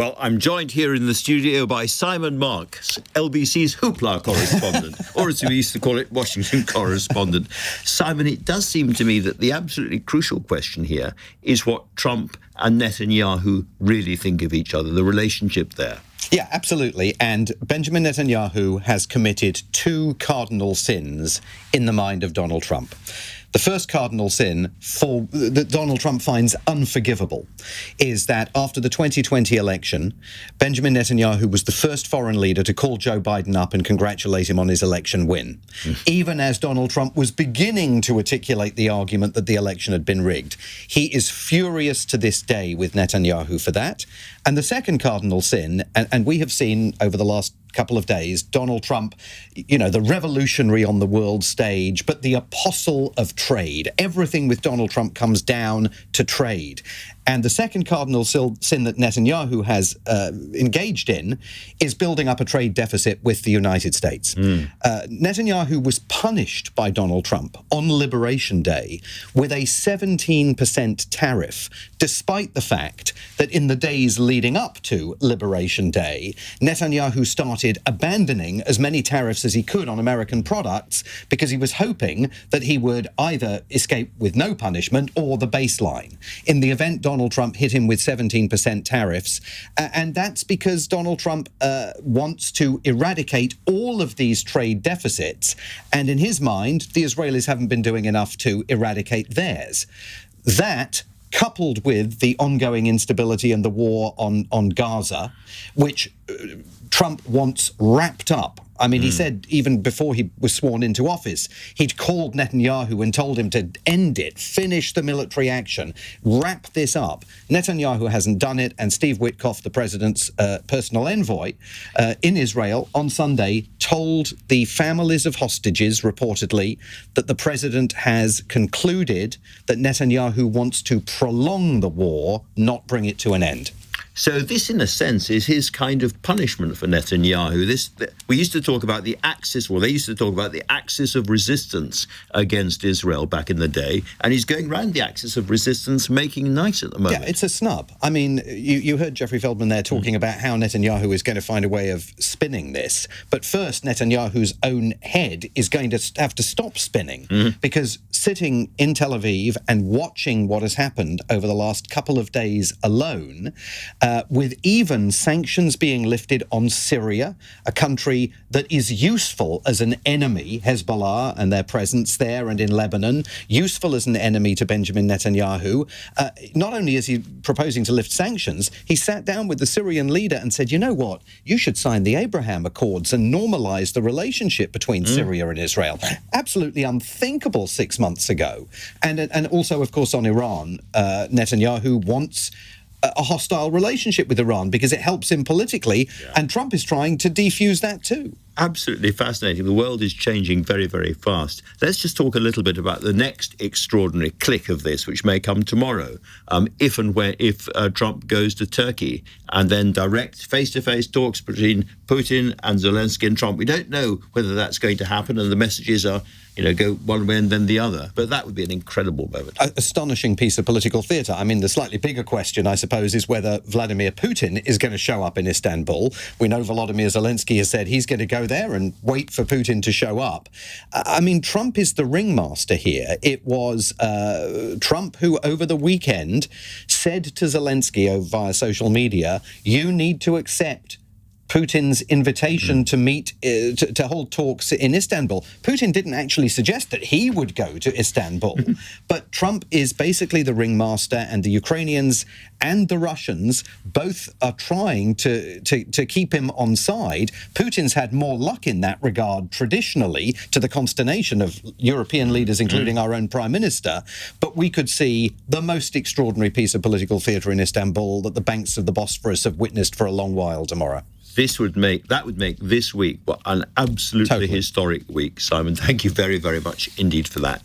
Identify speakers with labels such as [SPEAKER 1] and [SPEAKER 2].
[SPEAKER 1] Well, I'm joined here in the studio by Simon Mark, LBC's Hoopla correspondent, or as we used to call it, Washington correspondent. Simon, it does seem to me that the absolutely crucial question here is what Trump and Netanyahu really think of each other, the relationship there.
[SPEAKER 2] Yeah, absolutely. And Benjamin Netanyahu has committed two cardinal sins in the mind of Donald Trump. The first cardinal sin that Donald Trump finds unforgivable is that after the 2020 election, Benjamin Netanyahu was the first foreign leader to call Joe Biden up and congratulate him on his election win, even as Donald Trump was beginning to articulate the argument that the election had been rigged. He is furious to this day with Netanyahu for that. And the second cardinal sin, and we have seen over the last couple of days, Donald Trump, you know, the revolutionary on the world stage, but the apostle of trade. Everything with Donald Trump comes down to trade. And the second cardinal sin that Netanyahu has engaged in is building up a trade deficit with the United States. Netanyahu was punished by Donald Trump on Liberation Day with a 17% tariff, despite the fact that in the days leading up to Liberation Day, Netanyahu started abandoning as many tariffs as he could on American products because he was hoping that he would either escape with no punishment or the baseline. In the event Donald Trump hit him with 17% tariffs, and that's because Donald Trump wants to eradicate all of these trade deficits, and in his mind, the Israelis haven't been doing enough to eradicate theirs. That, coupled with the ongoing instability and the war on Gaza, which Trump wants wrapped up. I mean, he said even before he was sworn into office, he'd called Netanyahu and told him to end it, finish the military action, wrap this up. Netanyahu hasn't done it, and Steve Witkoff, the president's personal envoy in Israel on Sunday, told the families of hostages, reportedly, that the president has concluded that Netanyahu wants to prolong the war, not bring it to an end.
[SPEAKER 1] So this, in a sense, is his kind of punishment for Netanyahu. We used to talk about the axis, well, they used to talk about the axis of resistance against Israel back in the day, and he's going round the axis of resistance, making nice at the moment.
[SPEAKER 2] Yeah, it's a snub. I mean, you heard Jeffrey Feldman there talking about how Netanyahu is going to find a way of spinning this. But first, Netanyahu's own head is going to have to stop spinning, because sitting in Tel Aviv and watching what has happened over the last couple of days alone, with even sanctions being lifted on Syria, a country that is useful as an enemy, Hezbollah and their presence there, and in Lebanon, useful as an enemy to Benjamin Netanyahu. Not only is he proposing to lift sanctions, he sat down with the Syrian leader and said, you know what, you should sign the Abraham Accords and normalize the relationship between Syria and Israel. Absolutely unthinkable 6 months ago. And also, of course, on Iran, Netanyahu wants a hostile relationship with Iran because it helps him politically, and Trump is trying to defuse that too.
[SPEAKER 1] Absolutely fascinating. The world is changing very, very fast. Let's just talk a little bit about the next extraordinary click of this, which may come tomorrow, if Trump goes to Turkey and then direct face-to-face talks between Putin and Zelensky and Trump. We don't know whether that's going to happen, and the messages are, go one way and then the other. But that would be an incredible moment.
[SPEAKER 2] Astonishing piece of political theatre. I mean, the slightly bigger question, I suppose, is whether Vladimir Putin is going to show up in Istanbul. We know Volodymyr Zelensky has said he's going to go there and wait for Putin to show up. I mean, Trump is the ringmaster here. It was Trump who, over the weekend, said to Zelensky via social media, you need to accept Putin's invitation to meet, to hold talks in Istanbul. Putin didn't actually suggest that he would go to Istanbul, but Trump is basically the ringmaster, and the Ukrainians and the Russians both are trying to keep him on side. Putin's had more luck in that regard traditionally, to the consternation of European leaders, including our own Prime Minister. But we could see the most extraordinary piece of political theatre in Istanbul that the banks of the Bosphorus have witnessed for a long while tomorrow.
[SPEAKER 1] That would make this week an absolutely historic week. Simon, thank you very, very much indeed for that.